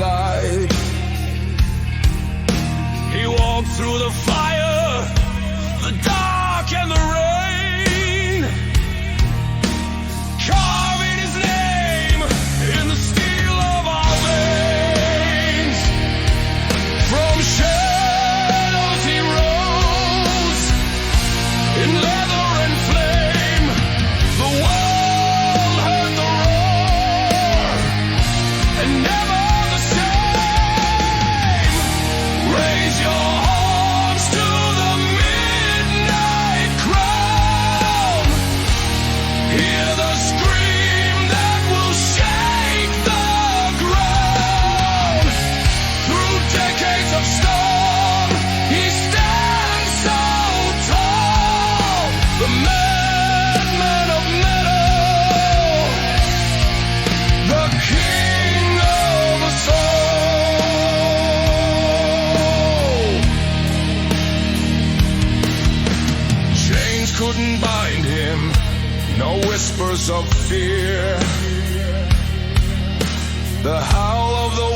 light. He walked through the fire, the dark and the rain, carving his name in the steel of our veins. From shadows he rose in leather and flame. The world heard the roar, and never the same. Raise your horns to the midnight crown. Hear the scream that will shake the ground. Through decades of storm, he stands so tall. The madman of metal, the king of us all. Chains couldn't bind him, no whispers of fear. The howl of the